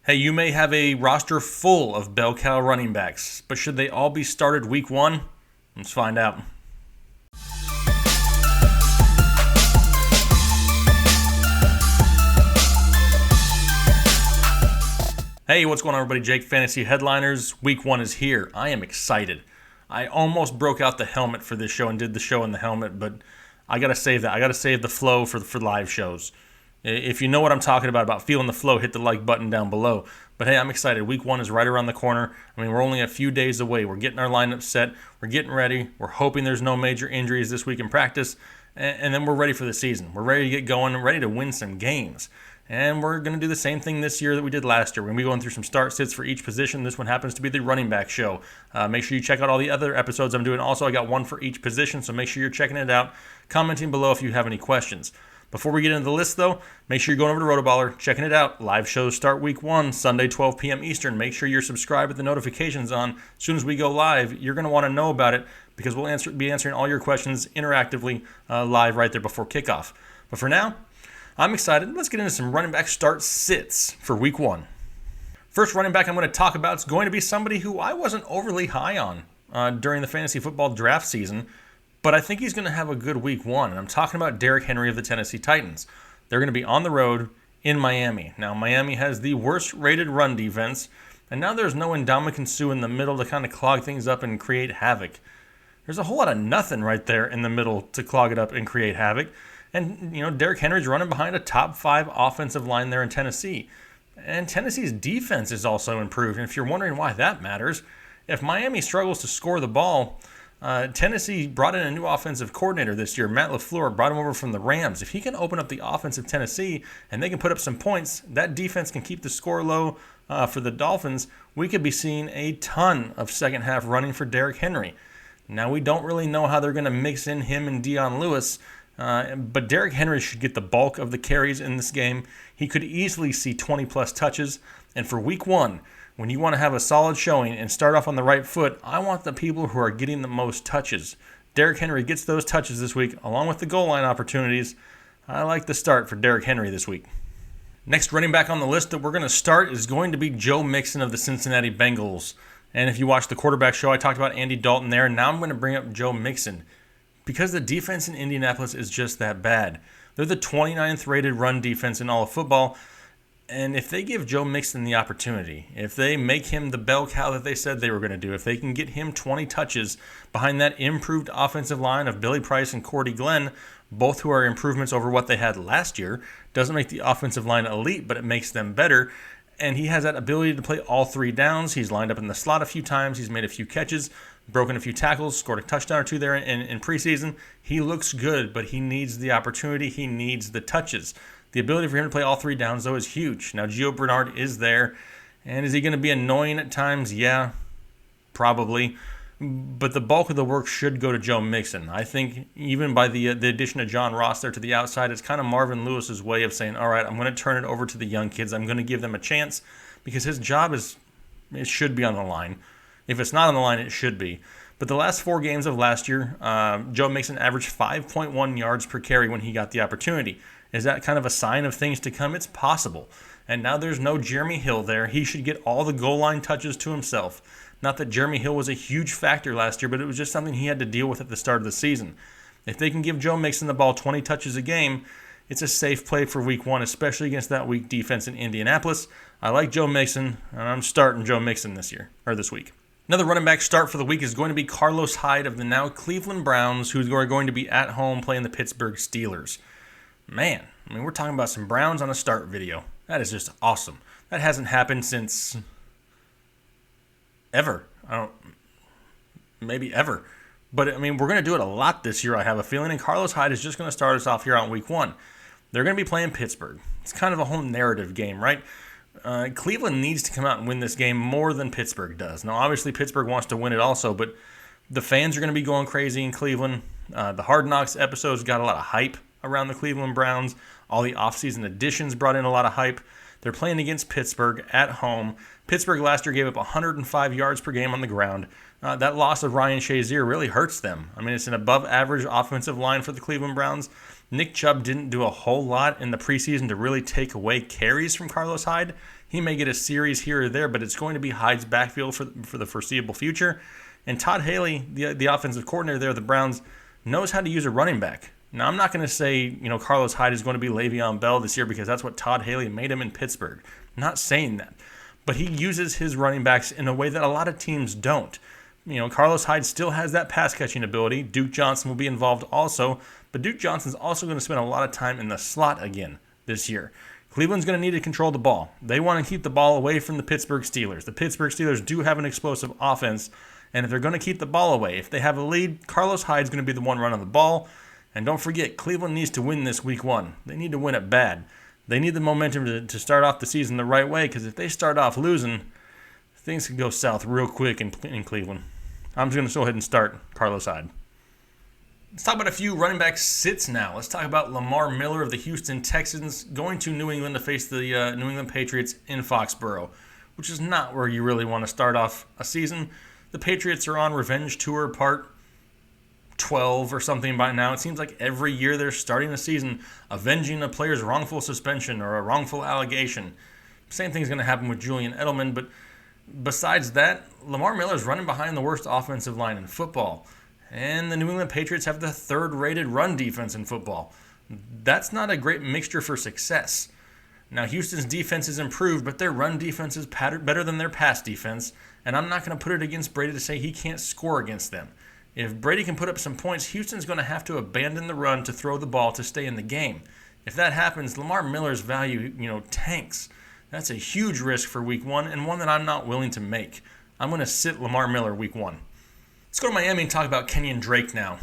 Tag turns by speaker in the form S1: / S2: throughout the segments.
S1: Hey, you may have a roster full of bell cow running backs, but should they all be started week 1? Let's find out. Hey, what's going on, everybody? Jake, Fantasy Headliners. Week 1 is here. I am excited. I almost broke out the helmet for this show and did the show in the helmet, but I got to save that. I got to save the flow for live shows. If you know what I'm talking about feeling the flow, hit the like button down below. But hey, I'm excited. Week 1 is right around the corner. I mean, we're only a few days away. We're getting our lineup set. We're getting ready. We're hoping there's no major injuries this week in practice. And then we're ready for the season. We're ready to get going and ready to win some games. And we're going to do the same thing this year that we did last year. We're going to be going through some start sits for each position. This one happens to be the running back show. Make sure you check out all the other episodes I'm doing. Also, I got one for each position, so make sure you're checking it out. Commenting below if you have any questions. Before we get into the list, though, make sure you're going over to RotoBaller, checking it out. Live shows start week 1, Sunday, 12 p.m. Eastern. Make sure you're subscribed with the notifications on. As soon as we go live, you're going to want to know about it because we'll be answering all your questions interactively live right there before kickoff. But for now, I'm excited. Let's get into some running back start sits for week 1. First running back I'm going to talk about is going to be somebody who I wasn't overly high on during the fantasy football draft season, but I think he's going to have a good week 1, and I'm talking about Derrick Henry of the Tennessee Titans. They're going to be on the road in Miami. Now, Miami has the worst rated run defense, and now there's no Ndamukong Suh in the middle to kind of clog things up and create havoc. There's a whole lot of nothing right there in the middle to clog it up and create havoc. And, Derrick Henry's running behind a top 5 offensive line there in Tennessee. And Tennessee's defense is also improved. And if you're wondering why that matters, if Miami struggles to score the ball, Tennessee brought in a new offensive coordinator this year. Matt LaFleur brought him over from the Rams. If he can open up the offense of Tennessee and they can put up some points, that defense can keep the score low for the Dolphins. We could be seeing a ton of second half running for Derrick Henry. Now, we don't really know how they're going to mix in him and Dion Lewis, but Derrick Henry should get the bulk of the carries in this game. He could easily see 20-plus touches. And for week 1, when you want to have a solid showing and start off on the right foot, I want the people who are getting the most touches. Derrick Henry gets those touches this week, along with the goal line opportunities. I like the start for Derrick Henry this week. Next running back on the list that we're going to start is going to be Joe Mixon of the Cincinnati Bengals. And if you watch the quarterback show, I talked about Andy Dalton there. Now I'm going to bring up Joe Mixon, because the defense in Indianapolis is just that bad. They're the 29th rated run defense in all of football. And if they give Joe Mixon the opportunity, if they make him the bell cow that they said they were going to do, if they can get him 20 touches behind that improved offensive line of Billy Price and Cordy Glenn, both who are improvements over what they had last year, doesn't make the offensive line elite, but it makes them better. And he has that ability to play all 3 downs. He's lined up in the slot a few times. He's made a few catches, broken a few tackles, scored a touchdown or 2 there in preseason. He looks good, but he needs the opportunity. He needs the touches. The ability for him to play all 3 downs, though, is huge. Now, Gio Bernard is there. And is he going to be annoying at times? Yeah, probably. But the bulk of the work should go to Joe Mixon. I think even by the addition of John Ross there to the outside, it's kind of Marvin Lewis's way of saying, all right, I'm going to turn it over to the young kids. I'm going to give them a chance because his job it should be on the line. If it's not on the line, it should be. But the last 4 games of last year, Joe Mixon averaged 5.1 yards per carry when he got the opportunity. Is that kind of a sign of things to come? It's possible. And now there's no Jeremy Hill there. He should get all the goal line touches to himself. Not that Jeremy Hill was a huge factor last year, but it was just something he had to deal with at the start of the season. If they can give Joe Mixon the ball 20 touches a game, it's a safe play for week 1, especially against that weak defense in Indianapolis. I like Joe Mixon, and I'm starting Joe Mixon this week. Another running back start for the week is going to be Carlos Hyde of the now Cleveland Browns, who are going to be at home playing the Pittsburgh Steelers. Man, we're talking about some Browns on a start video. That is just awesome. That hasn't happened since ever. Maybe ever. But, we're going to do it a lot this year, I have a feeling, and Carlos Hyde is just going to start us off here on week 1. They're going to be playing Pittsburgh. It's kind of a home narrative game, right? Cleveland needs to come out and win this game more than Pittsburgh does. Now, obviously, Pittsburgh wants to win it also, but the fans are going to be going crazy in Cleveland. The Hard Knocks episodes got a lot of hype around the Cleveland Browns. All the offseason additions brought in a lot of hype. They're playing against Pittsburgh at home. Pittsburgh last year gave up 105 yards per game on the ground. That loss of Ryan Shazier really hurts them. It's an above-average offensive line for the Cleveland Browns. Nick Chubb didn't do a whole lot in the preseason to really take away carries from Carlos Hyde. He may get a series here or there, but it's going to be Hyde's backfield for the foreseeable future. And Todd Haley, the offensive coordinator there of the Browns, knows how to use a running back. Now, I'm not going to say, Carlos Hyde is going to be Le'Veon Bell this year because that's what Todd Haley made him in Pittsburgh. I'm not saying that. But he uses his running backs in a way that a lot of teams don't. Carlos Hyde still has that pass-catching ability. Duke Johnson will be involved also. But Duke Johnson's also going to spend a lot of time in the slot again this year. Cleveland's going to need to control the ball. They want to keep the ball away from the Pittsburgh Steelers. The Pittsburgh Steelers do have an explosive offense. And if they're going to keep the ball away, if they have a lead, Carlos Hyde's going to be the one running the ball. And don't forget, Cleveland needs to win this week 1. They need to win it bad. They need the momentum to start off the season the right way, because if they start off losing, things could go south real quick in Cleveland. I'm just going to go ahead and start Carlos Hyde. Let's talk about a few running back sits now. Let's talk about Lamar Miller of the Houston Texans going to New England to face the New England Patriots in Foxborough, which is not where you really want to start off a season. The Patriots are on revenge tour part 12 or something by now. It seems like every year they're starting a season avenging a player's wrongful suspension or a wrongful allegation. Same thing's going to happen with Julian Edelman, but besides that, Lamar Miller's running behind the worst offensive line in football. And the New England Patriots have the 3rd-rated run defense in football. That's not a great mixture for success. Now, Houston's defense is improved, but their run defense is better than their pass defense, and I'm not going to put it against Brady to say he can't score against them. If Brady can put up some points, Houston's going to have to abandon the run to throw the ball to stay in the game. If that happens, Lamar Miller's value, tanks. That's a huge risk for week 1 and one that I'm not willing to make. I'm going to sit Lamar Miller week 1. Let's go to Miami and talk about Kenyon Drake now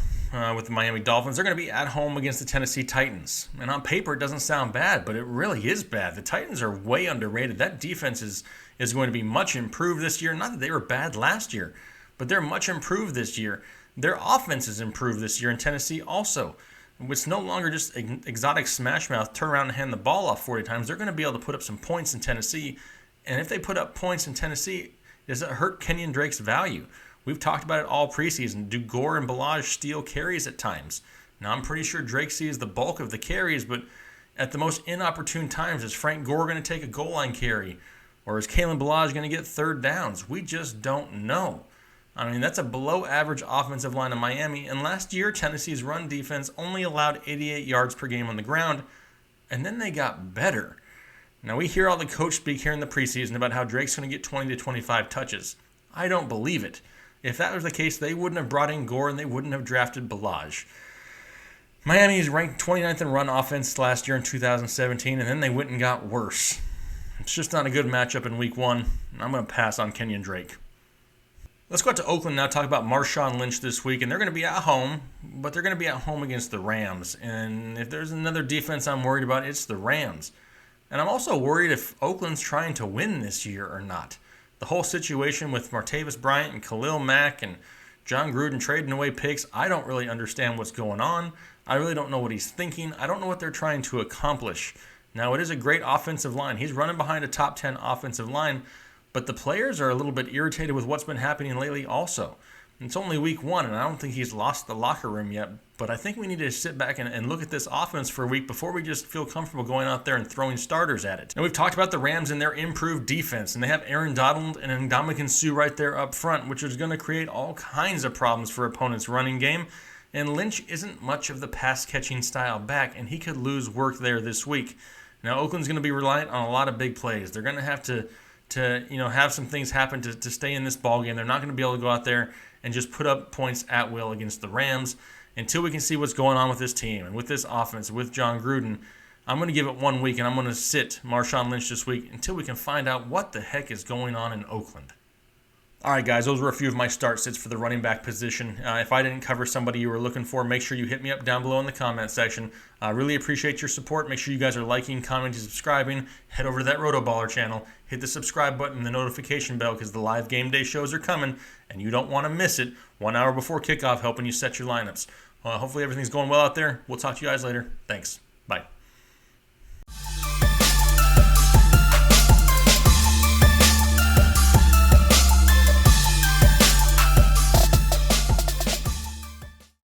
S1: with the Miami Dolphins. They're going to be at home against the Tennessee Titans. And on paper, it doesn't sound bad, but it really is bad. The Titans are way underrated. That defense is going to be much improved this year. Not that they were bad last year, but they're much improved this year. Their offense is improved this year in Tennessee also. It's no longer just exotic smash mouth, turn around and hand the ball off 40 times. They're going to be able to put up some points in Tennessee. And if they put up points in Tennessee, does it hurt Kenyon Drake's value? We've talked about it all preseason. Do Gore and Ballage steal carries at times? Now, I'm pretty sure Drake sees the bulk of the carries, but at the most inopportune times, is Frank Gore going to take a goal line carry? Or is Kalen Ballage going to get 3rd downs? We just don't know. I mean, that's a below-average offensive line in Miami, and last year, Tennessee's run defense only allowed 88 yards per game on the ground, and then they got better. Now, we hear all the coach speak here in the preseason about how Drake's going to get 20 to 25 touches. I don't believe it. If that was the case, they wouldn't have brought in Gore, and they wouldn't have drafted Ballage. Miami is ranked 29th in run offense last year in 2017, and then they went and got worse. It's just not a good matchup in week 1, and I'm going to pass on Kenyon Drake. Let's go out to Oakland now, talk about Marshawn Lynch this week. And they're going to be at home, but they're going to be at home against the Rams. And if there's another defense I'm worried about, it's the Rams. And I'm also worried if Oakland's trying to win this year or not. The whole situation with Martavis Bryant and Khalil Mack and John Gruden trading away picks, I don't really understand what's going on. I really don't know what he's thinking. I don't know what they're trying to accomplish. Now, it is a great offensive line. He's running behind a top 10 offensive line. But the players are a little bit irritated with what's been happening lately also. It's only week 1, and I don't think he's lost the locker room yet. But I think we need to sit back and look at this offense for a week before we just feel comfortable going out there and throwing starters at it. And we've talked about the Rams and their improved defense, and they have Aaron Donald and Ndamukong Suh right there up front, which is going to create all kinds of problems for opponents' running game. And Lynch isn't much of the pass-catching style back, and he could lose work there this week. Now, Oakland's going to be reliant on a lot of big plays. They're going to have to have some things happen to stay in this ballgame. They're not going to be able to go out there and just put up points at will against the Rams until we can see what's going on with this team and with this offense, with John Gruden. I'm going to give it 1 week, and I'm going to sit Marshawn Lynch this week until we can find out what the heck is going on in Oakland. All right, guys, those were a few of my start sits for the running back position. If I didn't cover somebody you were looking for, make sure you hit me up down below in the comment section. I really appreciate your support. Make sure you guys are liking, commenting, subscribing. Head over to that RotoBaller channel. Hit the subscribe button and the notification bell because the live game day shows are coming, and you don't want to miss it 1 hour before kickoff, helping you set your lineups. Hopefully everything's going well out there. We'll talk to you guys later. Thanks. Bye.